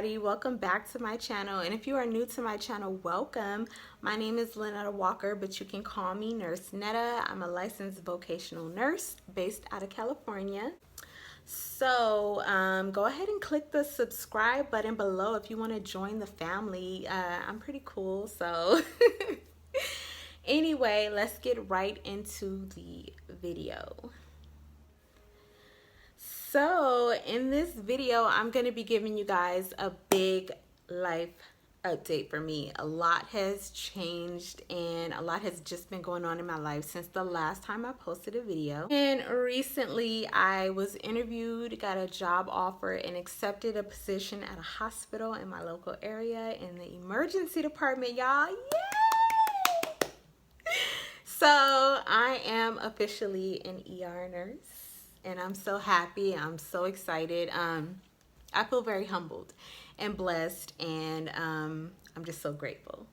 everybody, welcome back to my channel. And if you are new to my channel, welcome. My name is Lynetta Walker, but you can call me Nurse Netta. I'm a licensed vocational nurse based out of California. So go ahead and click the subscribe button below if you want to join the family. I'm pretty cool, so anyway, let's get right into the video. So in this video, I'm going to be giving you guys a big life update for me. A lot has changed and a lot has just been going on in my life since the last time I posted a video. And recently I was interviewed, got a job offer, and accepted a position at a hospital in my local area in the emergency department, y'all. Yay! So I am officially an ER nurse. And I'm so happy. I'm so excited. I feel very humbled and blessed, and I'm just so grateful.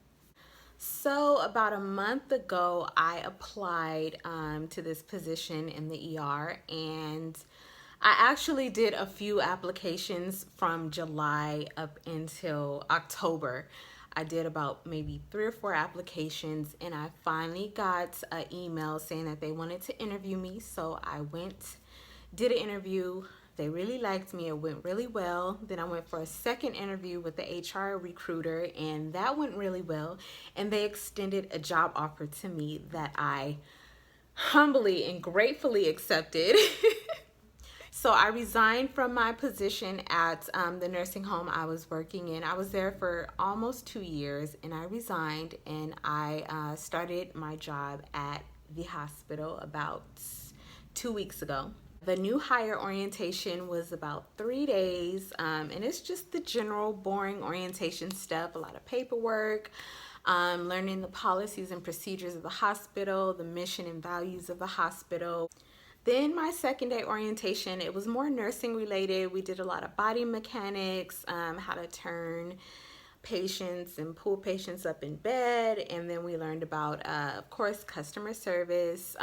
So about a month ago, I applied to this position in the ER, and I actually did a few applications from July up until October. I did about maybe 3 or 4 applications, and I finally got an email saying that they wanted to interview me. So I went, did an interview. They really liked me. It went really well. Then I went for a second interview with the HR recruiter, and that went really well. And they extended a job offer to me that I humbly and gratefully accepted. So I resigned from my position at the nursing home I was working in. I was there for almost 2 years, and I resigned, and I started my job at the hospital about 2 weeks ago. The new hire orientation was about 3 days, and it's just the general boring orientation stuff, a lot of paperwork, learning the policies and procedures of the hospital, the mission and values of the hospital. Then my second day orientation, it was more nursing related. We did a lot of body mechanics, how to turn patients and pull patients up in bed. And then we learned about, of course, customer service.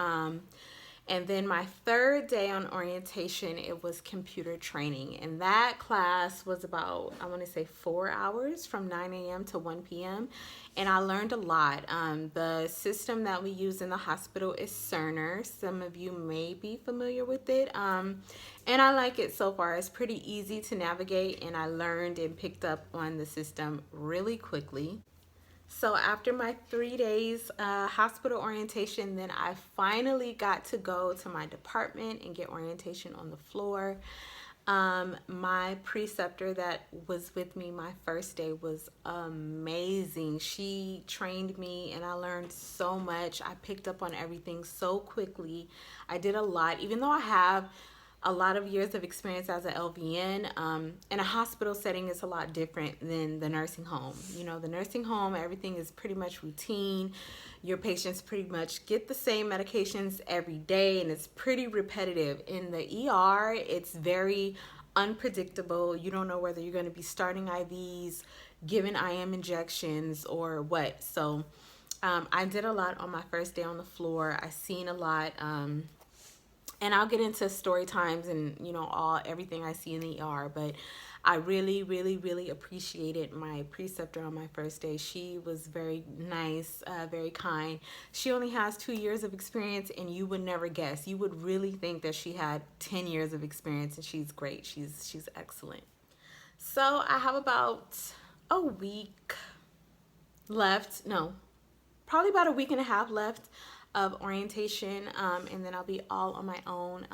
And then my third day on orientation, it was computer training. And that class was about, I want to say 4 hours from 9 a.m. to 1 p.m. And I learned a lot. The system that we use in the hospital is Cerner. Some of you may be familiar with it. And I like it so far. It's pretty easy to navigate, and I learned and picked up on the system really quickly. So after my 3 days hospital orientation, then I finally got to go to my department and get orientation on the floor. My preceptor that was with me my first day was amazing. She trained me, and I learned so much. I picked up on everything so quickly. I did a lot, even though I have a lot of years of experience as an LVN. In a hospital setting, it's a lot different than the nursing home. You know, the nursing home, everything is pretty much routine. Your patients pretty much get the same medications every day, and it's pretty repetitive. In the ER, it's very unpredictable. You don't know whether you're going to be starting IVs, giving IM injections, or what. So I did a lot on my first day on the floor. I seen a lot. And I'll get into story times and, you know, everything I see in the ER. But I really, really, really appreciated my preceptor on my first day. She was very nice, very kind. She only has 2 years of experience, and you would never guess. You would really think that she had 10 years of experience, and she's great. She's excellent. So I have about a week left. No, probably about a week and a half left of orientation, and then I'll be all on my own.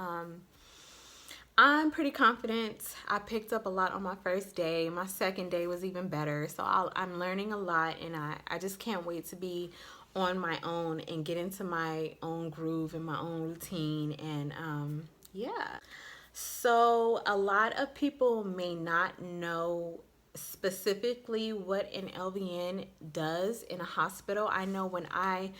I'm pretty confident. I picked up a lot on my first day. My second day was even better. So I'm learning a lot, and I just can't wait to be on my own and get into my own groove and my own routine. And yeah. So a lot of people may not know specifically what an LVN does in a hospital. I know when I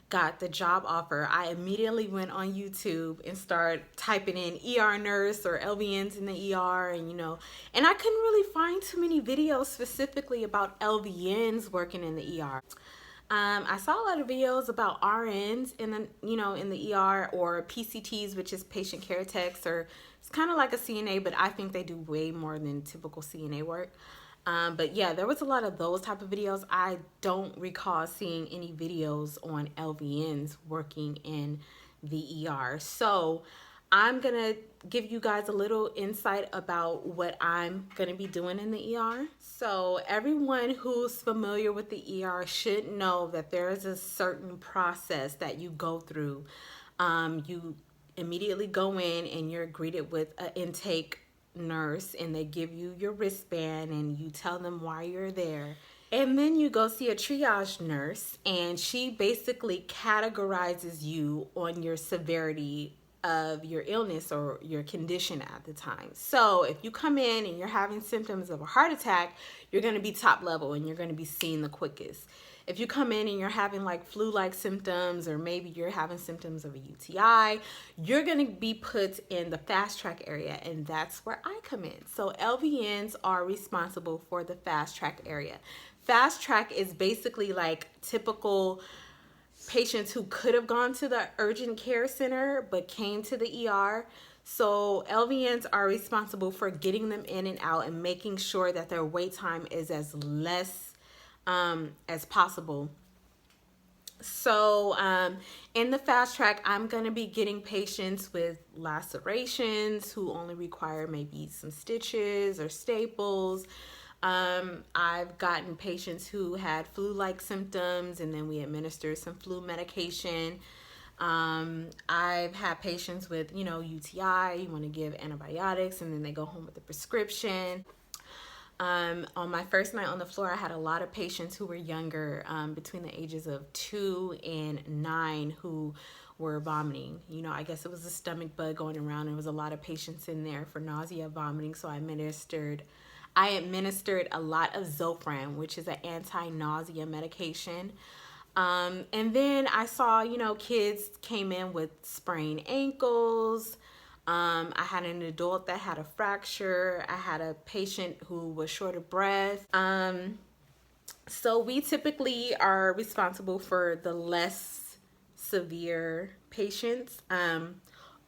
got the job offer, I immediately went on YouTube and started typing in ER nurse or LVNs in the ER, and and I couldn't really find too many videos specifically about LVNs working in the ER. I saw a lot of videos about RNs in the ER, or PCTs, which is patient care techs, or it's kind of like a CNA, but I think they do way more than typical CNA work. But yeah, there was a lot of those type of videos. I don't recall seeing any videos on LVNs working in the ER. So I'm gonna give you guys a little insight about what I'm gonna be doing in the ER. So everyone who's familiar with the ER should know that there is a certain process that you go through. You immediately go in and you're greeted with an intake nurse, and they give you your wristband and you tell them why you're there. And then you go see a triage nurse, and she basically categorizes you on your severity of your illness or your condition at the time. So if you come in and you're having symptoms of a heart attack, you're going to be top level and you're going to be seen the quickest. If you come in and you're having like flu-like symptoms, or maybe you're having symptoms of a UTI, you're going to be put in the fast track area, and that's where I come in. So LVNs are responsible for the fast track area. Fast track is basically like typical patients who could have gone to the urgent care center but came to the ER. So LVNs are responsible for getting them in and out and making sure that their wait time is as less as possible. So in the fast track, I'm going to be getting patients with lacerations who only require maybe some stitches or staples. I've gotten patients who had flu-like symptoms, and then we administered some flu medication. I've had patients with, UTI, you want to give antibiotics, and then they go home with a prescription. On my first night on the floor, I had a lot of patients who were younger, between the ages of 2 and 9, who were vomiting. I guess it was a stomach bug going around. There was a lot of patients in there for nausea, vomiting, so I administered a lot of Zofran, which is an anti-nausea medication. And then I saw, kids came in with sprained ankles. I had an adult that had a fracture. I had a patient who was short of breath. So we typically are responsible for the less severe patients.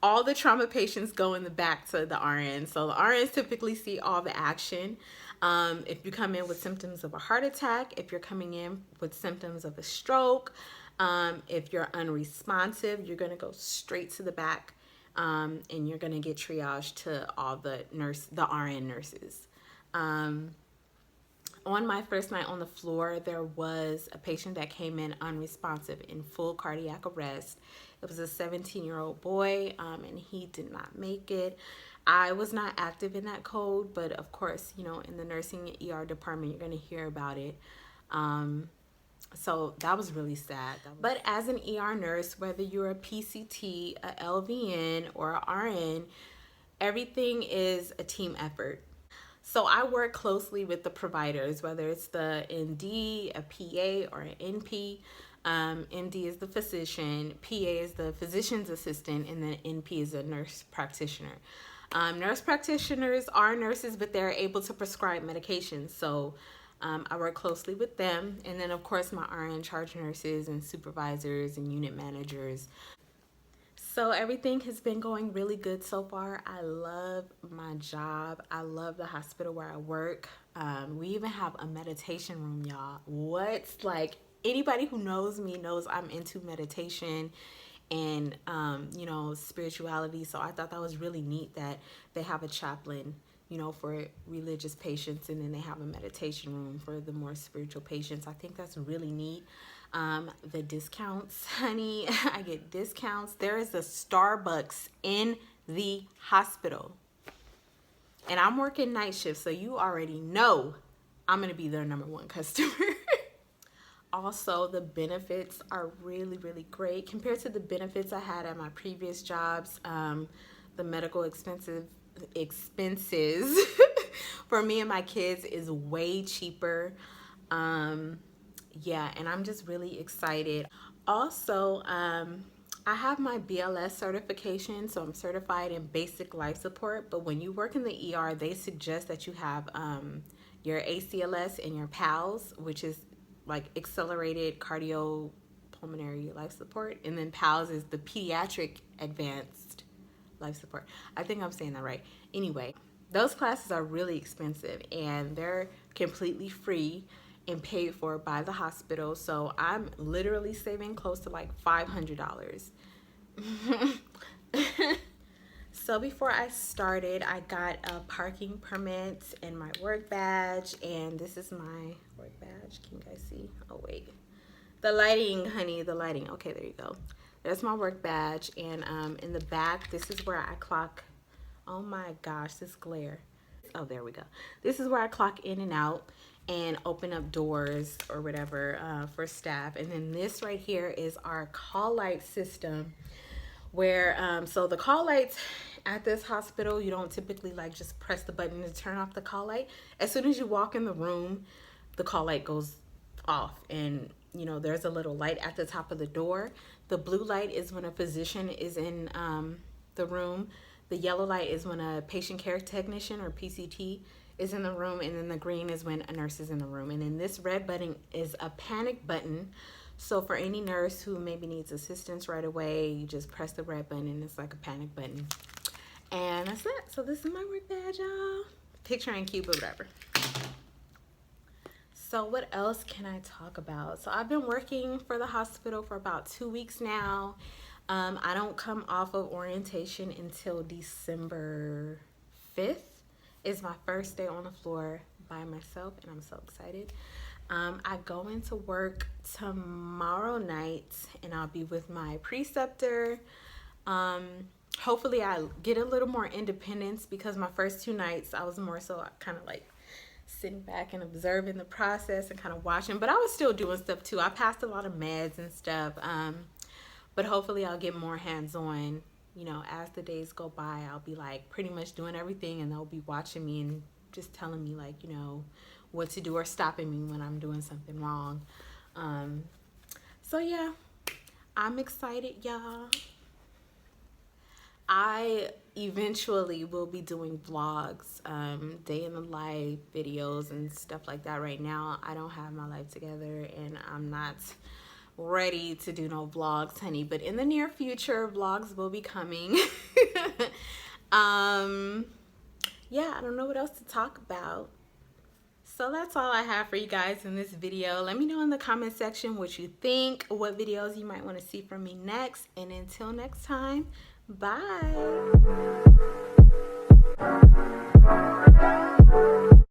All the trauma patients go in the back to the RN. So the RNs typically see all the action. If you come in with symptoms of a heart attack, if you're coming in with symptoms of a stroke, if you're unresponsive, you're going to go straight to the back. And you're going to get triaged to all the RN nurses. On my first night on the floor, there was a patient that came in unresponsive in full cardiac arrest. It was a 17-year-old boy, and he did not make it. I was not active in that code, but of course, in the nursing ER department, you're going to hear about it. So that was really sad. But as an ER nurse, whether you're a PCT, a LVN, or a RN, everything is a team effort. So I work closely with the providers, whether it's the ND, a PA, or an NP. MD is the physician, PA is the physician's assistant, and then NP is a nurse practitioner. Nurse practitioners are nurses, but they're able to prescribe medications. So I work closely with them. And then, of course, my RN charge nurses and supervisors and unit managers. So everything has been going really good so far. I love my job. I love the hospital where I work. We even have a meditation room, y'all. Like, anybody who knows me knows I'm into meditation and, spirituality. So I thought that was really neat that they have a chaplain, for religious patients, and then they have a meditation room for the more spiritual patients. I think that's really neat. The discounts, honey, I get discounts. There is a Starbucks in the hospital, and I'm working night shift, so you already know I'm going to be their number one customer. Also, the benefits are really, really great compared to the benefits I had at my previous jobs. The medical expenses for me and my kids is way cheaper. Yeah, and I'm just really excited. Also, I have my BLS certification, so I'm certified in basic life support. But when you work in the ER, they suggest that you have your ACLS and your PALS, which is like accelerated cardiopulmonary life support. And then PALS is the pediatric advanced life support. I think I'm saying that right. Anyway, those classes are really expensive, and they're completely free and paid for by the hospital. So I'm literally saving close to like $500. So before I started, I got a parking permit and my work badge, and this is my work badge. Can you guys see? Oh wait, the lighting, honey, the lighting. Okay, there you go. There's my work badge, and in the back, this is where I clock. Oh my gosh, this glare. Oh, there we go. This is where I clock in and out and open up doors or whatever for staff. And then this right here is our call light system, where so the call lights at this hospital, you don't typically like just press the button to turn off the call light. As soon as you walk in the room, the call light goes off, and you know there's a little light at the top of the door. The blue light is when a physician is in the room. The yellow light is when a patient care technician or PCT is in the room, and then the green is when a nurse is in the room. And then this red button is a panic button. So for any nurse who maybe needs assistance right away, you just press the red button and it's like a panic button. And that's it. So this is my work badge, y'all. Picture ain't cute, but whatever. So what else can I talk about? So I've been working for the hospital for about 2 weeks now. I don't come off of orientation until December 5th. Is my first day on the floor by myself, and I'm so excited. I go into work tomorrow night, and I'll be with my preceptor. Hopefully I get a little more independence, because my first 2 nights I was more so kind of like sitting back and observing the process and kind of watching, but I was still doing stuff too. I passed a lot of meds and stuff, but hopefully I'll get more hands-on. You know, as the days go by, I'll be like pretty much doing everything, and they'll be watching me and just telling me like, you know, what to do or stopping me when I'm doing something wrong. So yeah, I'm excited, y'all. I eventually will be doing vlogs, day in the life videos and stuff like that. Right now, I don't have my life together, and I'm not ready to do no vlogs, honey, but in the near future vlogs will be coming. Yeah, I don't know what else to talk about. So that's all I have for you guys in this video. Let me know in the comment section what you think, what videos you might want to see from me next, and until next time, bye.